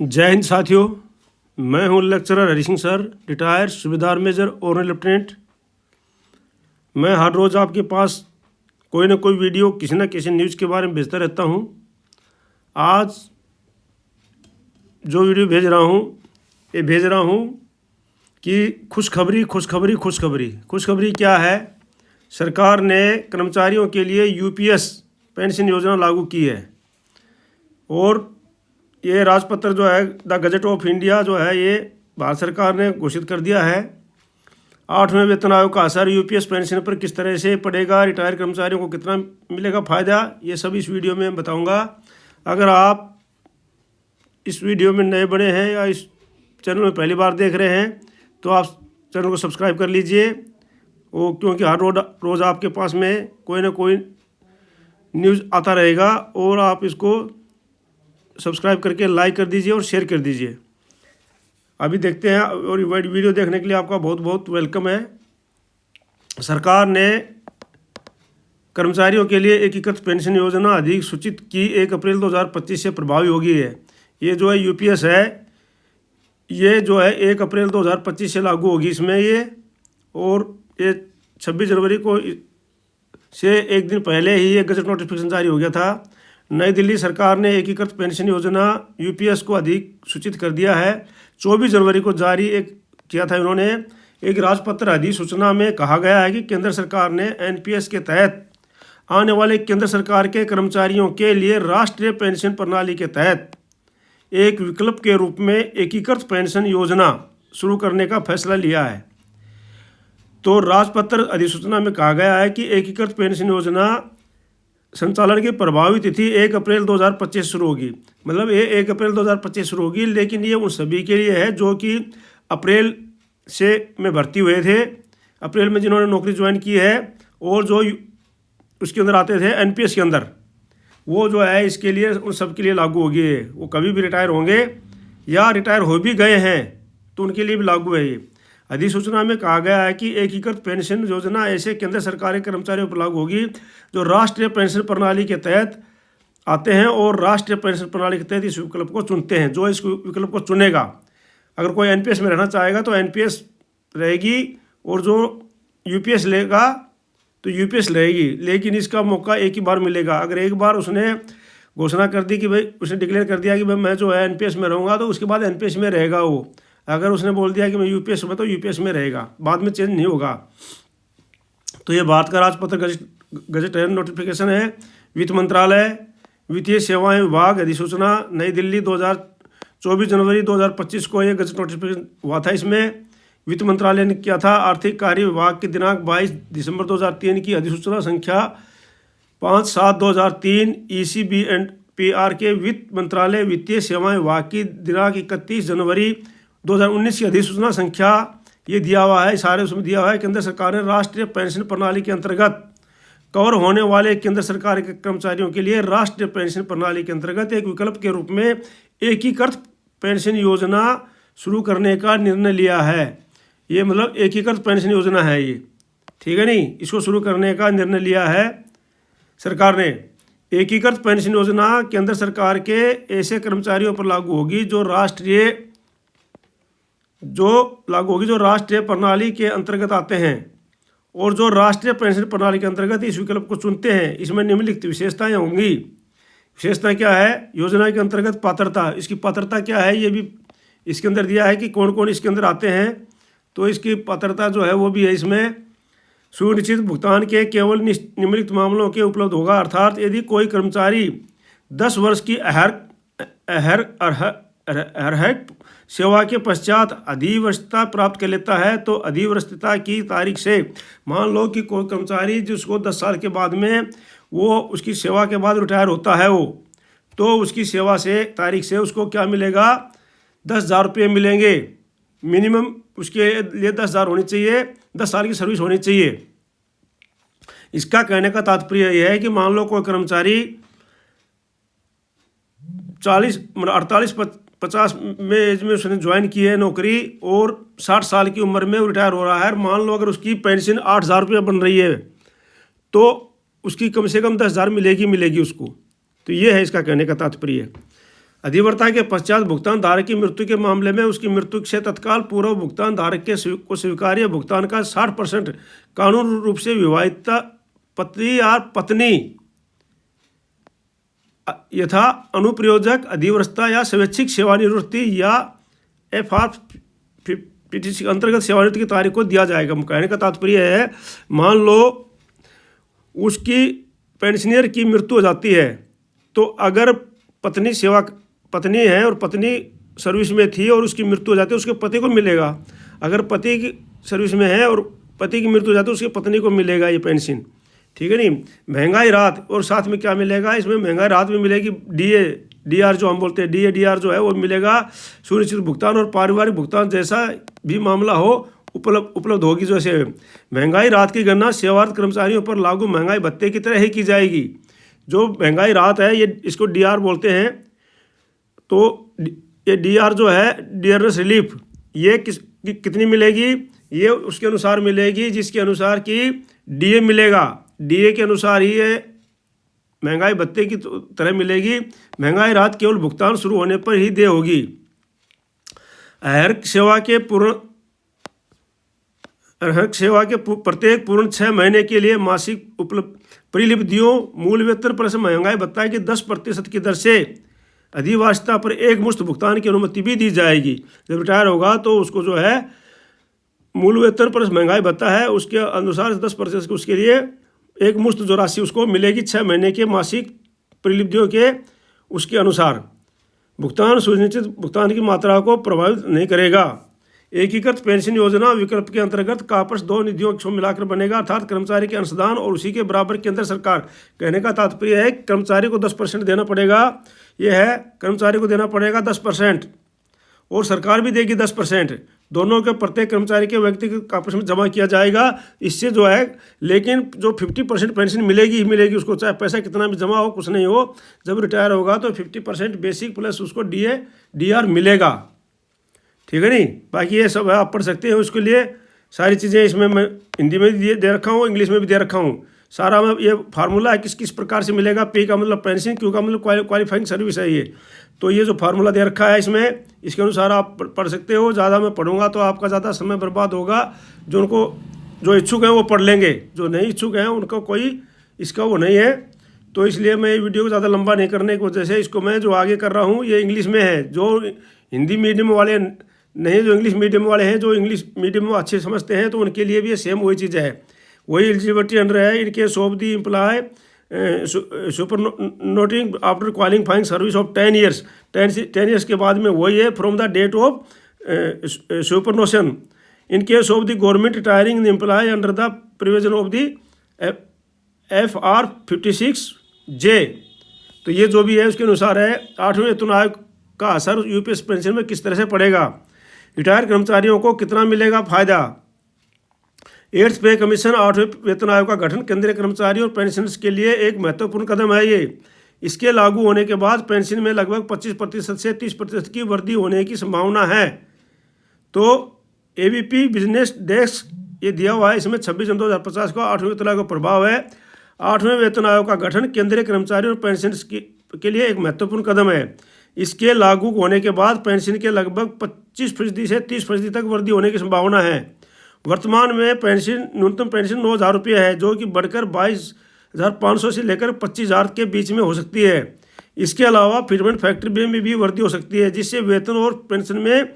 जय हिंद साथियों, मैं हूं lecturer Hari Singh sir, retired सूबेदार मेजर और लेफ्टिनेंट। मैं हर रोज़ आपके पास कोई ना कोई वीडियो किसी न किसी न्यूज़ के बारे में भेजता रहता हूं। आज जो वीडियो भेज रहा हूं कि खुशखबरी क्या है। सरकार ने कर्मचारियों के लिए यूपीएस पेंशन योजना लागू की है और ये राजपत्र जो है द गजट ऑफ इंडिया जो है ये भारत सरकार ने घोषित कर दिया है। 8वें वेतन आयोग का असर यूपीएस पेंशन पर किस तरह से पड़ेगा, रिटायर कर्मचारियों को कितना मिलेगा फ़ायदा, ये सब इस वीडियो में बताऊंगा। अगर आप इस वीडियो में नए बने हैं या इस चैनल में पहली बार देख रहे हैं तो आप चैनल को सब्सक्राइब कर लीजिए, वो क्योंकि हर रोज़ आपके पास में कोई ना कोई न्यूज़ आता रहेगा और आप इसको सब्सक्राइब करके लाइक कर दीजिए और शेयर कर दीजिए। अभी देखते हैं, और वीडियो देखने के लिए आपका बहुत बहुत वेलकम है। सरकार ने कर्मचारियों के लिए एकीकृत पेंशन योजना अधिसूचित की 1 अप्रैल 2025 से प्रभावी होगी है। ये जो है यूपीएस है, ये जो है 1 अप्रैल 2025 से लागू होगी इसमें ये, और ये 26 जनवरी को से एक दिन पहले ही ये गजट नोटिफिकेशन जारी हो गया था। नई दिल्ली सरकार ने एकीकृत पेंशन योजना यूपीएस को अधिसूचित कर दिया है। 24 जनवरी को जारी किया था इन्होंने एक राजपत्र अधिसूचना में कहा गया है कि केंद्र सरकार ने एनपीएस के तहत आने वाले केंद्र सरकार के कर्मचारियों के लिए राष्ट्रीय पेंशन प्रणाली के तहत एक विकल्प के रूप में एकीकृत पेंशन योजना शुरू करने का फैसला लिया है। तो राजपत्र अधिसूचना में कहा गया है कि एकीकृत पेंशन योजना संचालन की प्रभावी तिथि 1 अप्रैल 2025 शुरू होगी। मतलब ये 1 अप्रैल 2025 शुरू होगी, लेकिन ये उन सभी के लिए है जो कि अप्रैल से में भर्ती हुए थे, अप्रैल में जिन्होंने नौकरी ज्वाइन की है और जो उसके अंदर आते थे एनपीएस के अंदर, वो जो है इसके लिए उन सब के लिए लागू होगी है। वो कभी भी रिटायर होंगे या रिटायर हो भी गए हैं तो उनके लिए भी लागू है ये। अधिसूचना में कहा गया है कि एकीकृत पेंशन योजना ऐसे केंद्र सरकारी कर्मचारियों पर लागू होगी जो राष्ट्रीय पेंशन प्रणाली के तहत आते हैं और राष्ट्रीय पेंशन प्रणाली के तहत इस विकल्प को चुनते हैं। जो इस विकल्प को चुनेगा, अगर कोई एनपीएस में रहना चाहेगा तो एनपीएस रहेगी, और जो यूपीएस लेगा तो यूपीएस रहेगी, लेकिन इसका मौका एक ही बार मिलेगा। अगर एक बार उसने घोषणा कर दी कि भाई, उसने डिक्लेयर कर दिया कि भाई मैं जो है एनपीएस में रहूँगा, तो उसके बाद एनपीएस में रहेगा वो। अगर उसने बोल दिया कि मैं यूपीएस में, तो यूपीएस में रहेगा, बाद में चेंज नहीं होगा। तो ये भारत का राजपत्र गजट नोटिफिकेशन है। वित्त मंत्रालय वित्तीय सेवाएं विभाग अधिसूचना नई दिल्ली 24 जनवरी 2025 को ये गजट नोटिफिकेशन हुआ था। इसमें वित्त मंत्रालय ने किया था। आर्थिक कार्य विभाग की दिनांक 22 दिसंबर 2003 की अधिसूचना संख्या 57/2003 ईसीबी एंड पीआर के वित्त मंत्रालय वित्तीय सेवाएं विभाग की दिनांक 31 जनवरी 2019 की अधिसूचना संख्या ये दिया हुआ है, सारे उसमें दिया हुआ है। केंद्र सरकार ने राष्ट्रीय पेंशन प्रणाली के अंतर्गत कवर होने वाले केंद्र सरकार के कर्मचारियों के लिए राष्ट्रीय पेंशन प्रणाली के अंतर्गत एक विकल्प के रूप में एकीकृत पेंशन योजना शुरू करने का निर्णय लिया है। ये मतलब एकीकृत पेंशन योजना है ये, ठीक है नहीं, इसको शुरू करने का निर्णय लिया है सरकार ने। एकीकृत पेंशन योजना केंद्र सरकार के ऐसे कर्मचारियों पर लागू होगी जो राष्ट्रीय प्रणाली के अंतर्गत आते हैं और जो राष्ट्रीय पेंशन प्रणाली के अंतर्गत इस विकल्प को चुनते हैं। इसमें निम्नलिखित विशेषताएं होंगी। विशेषता क्या है? योजना के अंतर्गत पात्रता, इसकी पात्रता क्या है ये भी इसके अंदर दिया है कि कौन कौन इसके अंदर आते हैं। तो इसकी पात्रता जो है वो भी है इसमें। सुनिश्चित भुगतान के केवल निम्नलिखित मामलों के उपलब्ध होगा, अर्थात यदि कोई कर्मचारी 10 वर्ष की अर्हक सेवा के पश्चात अधिवरिष्ठता प्राप्त कर लेता है, तो अधिवरिष्ठता की तारीख से, मान लो कि कोई कर्मचारी जिसको 10 साल के बाद में वो उसकी सेवा के बाद रिटायर होता है वो, तो उसकी सेवा से तारीख से उसको क्या मिलेगा? 10,000 रुपये मिलेंगे मिनिमम। उसके लिए 10,000 होनी चाहिए, 10 साल की सर्विस होनी चाहिए। इसका कहने का तात्पर्य यह है कि मान लो कोई कर्मचारी 48-50 में एज में उसने ज्वाइन की है नौकरी और 60 साल की उम्र में रिटायर हो रहा है। मान लो अगर उसकी पेंशन 8,000 रुपये बन रही है तो उसकी कम से कम 10,000 मिलेगी उसको। तो ये है इसका कहने का तात्पर्य। अधिवक्ता के पश्चात भुगतान धारक की मृत्यु के मामले में उसकी मृत्यु से तत्काल पूर्व भुगतान धारक को स्वीकार्य भुगतान का 60% कानून रूप से विवाहित पति या पत्नी यथा अनुप्रयोजक, अधिवक्ता या स्वैच्छिक सेवानिवृत्ति या FR के अंतर्गत सेवानिवृत्ति की तारीख को दिया जाएगा। कहने का तात्पर्य है, मान लो उसकी पेंशनर की मृत्यु हो जाती है, तो अगर पत्नी है और पत्नी सर्विस में थी और उसकी मृत्यु हो जाती है, उसके पति को मिलेगा। अगर पति की सर्विस में है और पति की मृत्यु हो जाती है, उसके पत्नी को मिलेगा ये पेंशन। ठीक है नहीं। महंगाई राहत और साथ में क्या मिलेगा, इसमें महंगाई राहत भी मिलेगी। DAR जो हम बोलते हैं, DAR जो है वो मिलेगा। सुनिश्चित भुगतान और पारिवारिक भुगतान जैसा भी मामला हो उपलब्ध होगी। जैसे महंगाई राहत की गणना सेवारत कर्मचारियों पर लागू महंगाई भत्ते की तरह ही की जाएगी। जो महंगाई राहत है ये इसको DR बोलते हैं। तो ये DR जो है, डियरनेस रिलीफ, ये कितनी मिलेगी, ये उसके अनुसार मिलेगी जिसके अनुसार कि DA मिलेगा। DA के अनुसार ही ये महंगाई भत्ते की तरह मिलेगी। महंगाई राहत केवल भुगतान शुरू होने पर ही देय होगी। हर सेवा के प्रत्येक पूर्ण 6 महीने के लिए मासिक उपलब्ध परिलिप्तियों मूल वेतन प्लस महंगाई भत्ता की 10% की दर से अधिवासिता पर एक मुश्त भुगतान की अनुमति भी दी जाएगी। जब रिटायर होगा तो उसको जो है मूल वेतन प्लस महंगाई भत्ता है उसके अनुसार 10% उसके लिए एक मुश्त जो राशि उसको मिलेगी 6 महीने के मासिक परिलिप्तियों के उसके अनुसार। भुगतान सुनिश्चित भुगतान की मात्रा को प्रभावित नहीं करेगा। एकीकृत पेंशन योजना विकल्प के अंतर्गत कापस 2 निधियों को मिलाकर बनेगा, अर्थात कर्मचारी के अंशदान और उसी के बराबर केंद्र सरकार। कहने का तात्पर्य है कर्मचारी को 10% देना पड़ेगा। यह है कर्मचारी को देना पड़ेगा 10% और सरकार भी देगी 10%। दोनों के प्रत्येक कर्मचारी के व्यक्तिगत आपस में जमा किया जाएगा। इससे जो है, लेकिन जो 50% पेंशन मिलेगी ही मिलेगी उसको, चाहे पैसा कितना भी जमा हो कुछ नहीं हो। जब रिटायर होगा तो 50% बेसिक प्लस उसको DAR मिलेगा। ठीक है नहीं। बाकी ये सब है, आप पढ़ सकते हो। उसके लिए सारी चीज़ें इसमें मैं हिंदी में भी दे रखा हूँ, इंग्लिश में भी दे रखा हूँ। सारा में ये फार्मूला है किस किस प्रकार से मिलेगा। P का मतलब पेंशन, Q का मतलब क्वालिफाइंग सर्विस है ये। तो ये जो फार्मूला दे रखा है इसमें, इसके अनुसार आप पढ़ सकते हो। ज़्यादा मैं पढ़ूंगा तो आपका ज़्यादा समय बर्बाद होगा। जो इच्छुक हैं वो पढ़ लेंगे, जो नहीं इच्छुक हैं उनका कोई इसका वो नहीं है। तो इसलिए मैं ये वीडियो को ज़्यादा लंबा नहीं करने की वजह से इसको मैं जो आगे कर रहा हूँ ये इंग्लिश में है। जो हिंदी मीडियम वाले नहीं, जो इंग्लिश मीडियम वाले हैं, जो इंग्लिश मीडियम में अच्छे समझते हैं, तो उनके लिए भी ये सेम वही चीज़ है। वही एलिजिबिलिटी अंडर है। In case of the employee superannuating after qualifying service of 10 years, 10 years के बाद में वही है from the date of superannuation. In case of the government retiring the employee under the provision of the FR 56J। तो ये जो भी है उसके अनुसार है। 8वें वेतन आयोग का असर यूपीएस पेंशन में किस तरह से पड़ेगा। रिटायर कर्मचारियों को कितना मिलेगा फायदा। 8th पे कमीशन 8वें वेतन आयोग का गठन केंद्रीय कर्मचारियों और पेंशनर्स के लिए एक महत्वपूर्ण कदम है। ये इसके लागू होने के बाद पेंशन में लगभग 25% से 30% की वृद्धि होने की संभावना है। तो ABP बिजनेस डेस्क ये दिया हुआ है, इसमें 26 जनवरी 2050 को 8वें वेतन आयोग का प्रभाव है। 8वें वेतन आयोग का गठन केंद्रीय कर्मचारियों और पेंशनर्स के लिए एक महत्वपूर्ण कदम है। इसके लागू होने के बाद पेंशन के लगभग 25% से 30% तक वृद्धि होने की संभावना है। वर्तमान में पेंशन न्यूनतम पेंशन 9,000 रुपये है, जो कि बढ़कर 22,500 से लेकर 25,000 के बीच में हो सकती है। इसके अलावा फिटमेंट फैक्टर में भी वृद्धि हो सकती है, जिससे वेतन और पेंशन में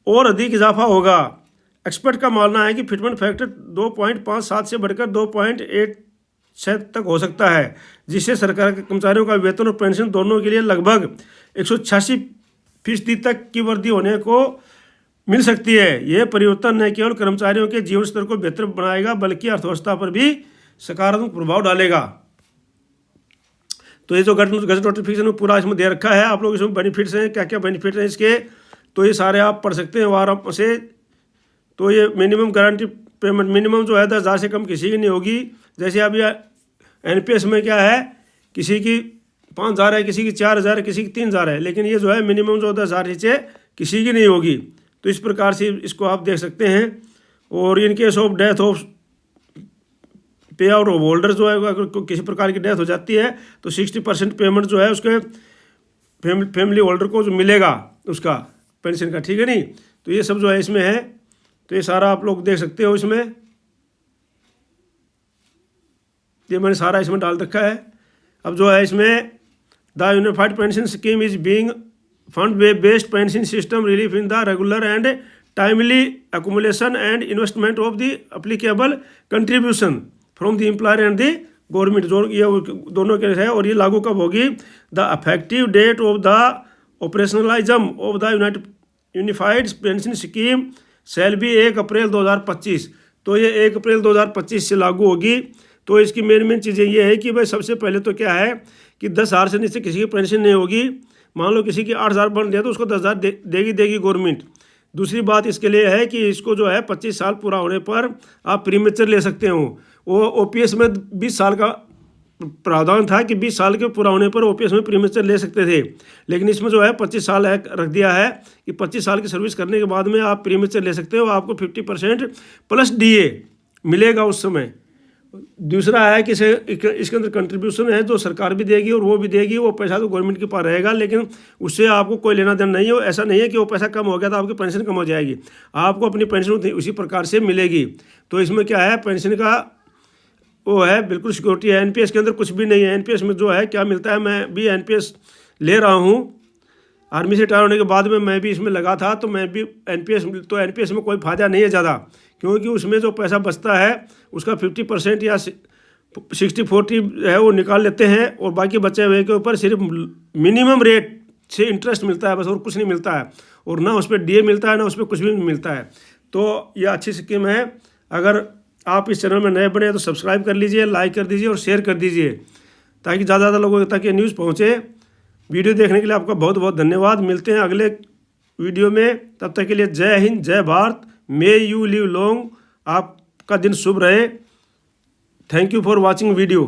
और अधिक इजाफा होगा। एक्सपर्ट का मानना है कि फिटमेंट फैक्टर 2.57 से बढ़कर 2.86 तक हो सकता है, जिससे सरकार के कर्मचारियों का वेतन और पेंशन दोनों के लिए लगभग 186% तक की वृद्धि होने को मिल सकती है। यह परिवर्तन न केवल कर्मचारियों के जीवन स्तर को बेहतर बनाएगा, बल्कि अर्थव्यवस्था पर भी सकारात्मक प्रभाव डालेगा। तो ये जो गजट नोटिफिकेशन में पूरा इसमें दे रखा है, आप लोग इसमें बेनिफिट्स हैं, क्या क्या बेनिफिट हैं इसके, तो ये सारे आप पढ़ सकते हैं आराम से। तो ये मिनिमम गारंटी पेमेंट मिनिमम जो है 10,000 से कम किसी की नहीं होगी। जैसे अभी NPS में क्या है, किसी की 5,000 है, किसी की 4,000 है, किसी की 3,000 है, लेकिन ये जो है मिनिमम जो 10,000 नीचे किसी की नहीं होगी। तो इस प्रकार से इसको आप देख सकते हैं। और इन केस ऑफ डेथ ऑफ पे आउट होल्डर जो है, अगर किसी प्रकार की डेथ हो जाती है तो 60% पेमेंट जो है उसके फैमिली होल्डर को जो मिलेगा उसका पेंशन का, ठीक है नहीं। तो ये सब जो है इसमें है, तो ये सारा आप लोग देख सकते हो इसमें, ये मैंने सारा इसमें डाल रखा है। अब जो है इसमें the unified pension scheme is being fund based pension system relief in the regular and timely accumulation and investment of the applicable contribution from the employer and the government, जो ये दोनों के है। और ये लागू कब होगी? The effective date of the operationalism of the unified pension scheme shall be 1 April 2025। तो ये 1 अप्रैल 2025 से लागू होगी। तो इसकी मेन चीज़ें ये है कि भाई सबसे पहले तो क्या है कि 10,000 से नीचे किसी की पेंशन नहीं होगी। मान लो किसी की 8,000 बन दिया तो उसको 10,000 देगी गवर्नमेंट। दूसरी बात इसके लिए है कि इसको जो है 25 साल पूरा होने पर आप प्रीमेचर ले सकते हो। वो ओपीएस में 20 साल का प्रावधान था कि 20 साल के पूरा होने पर ओपीएस में प्रीमेचर ले सकते थे, लेकिन इसमें जो है 25 साल रख दिया है कि 25 साल की सर्विस करने के बाद में आप प्रीमेचर ले सकते हो। आपको 50% प्लस डीए मिलेगा उस समय। दूसरा है कि इसके अंदर कंट्रीब्यूशन है जो सरकार भी देगी और वो भी देगी, वो पैसा तो गवर्नमेंट के पास रहेगा, लेकिन उससे आपको कोई लेना देना नहीं हो। ऐसा नहीं है कि वो पैसा कम हो गया तो आपकी पेंशन कम हो जाएगी, आपको अपनी पेंशन उसी प्रकार से मिलेगी। तो इसमें क्या है, पेंशन का वो है बिल्कुल सिक्योरिटी है। एनपीएस के अंदर कुछ भी नहीं है। एनपीएस में जो है क्या मिलता है, मैं भी एनपीएस ले रहा हूँ, आर्मी से रिटायर होने के बाद में मैं भी इसमें लगा था, तो मैं भी एनपीएस में कोई फ़ायदा नहीं है ज़्यादा, क्योंकि उसमें जो पैसा बचता है उसका 50% या 60-40 है वो निकाल लेते हैं, और बाकी बचे हुए के ऊपर सिर्फ मिनिमम रेट से इंटरेस्ट मिलता है बस, और कुछ नहीं मिलता है। और ना उस पर डीए मिलता है, ना उस पर कुछ भी नहीं मिलता है। तो यह अच्छी स्कीम है। अगर आप इस चैनल में नए बने तो सब्सक्राइब कर लीजिए, लाइक कर दीजिए और शेयर कर दीजिए, ताकि ज़्यादा लोगों तक ये न्यूज़ पहुँचे। वीडियो देखने के लिए आपका बहुत बहुत धन्यवाद। मिलते हैं अगले वीडियो में, तब तक के लिए जय हिंद, जय Bharat, may you live long. आपका दिन शुभ रहे। Thank you for watching video.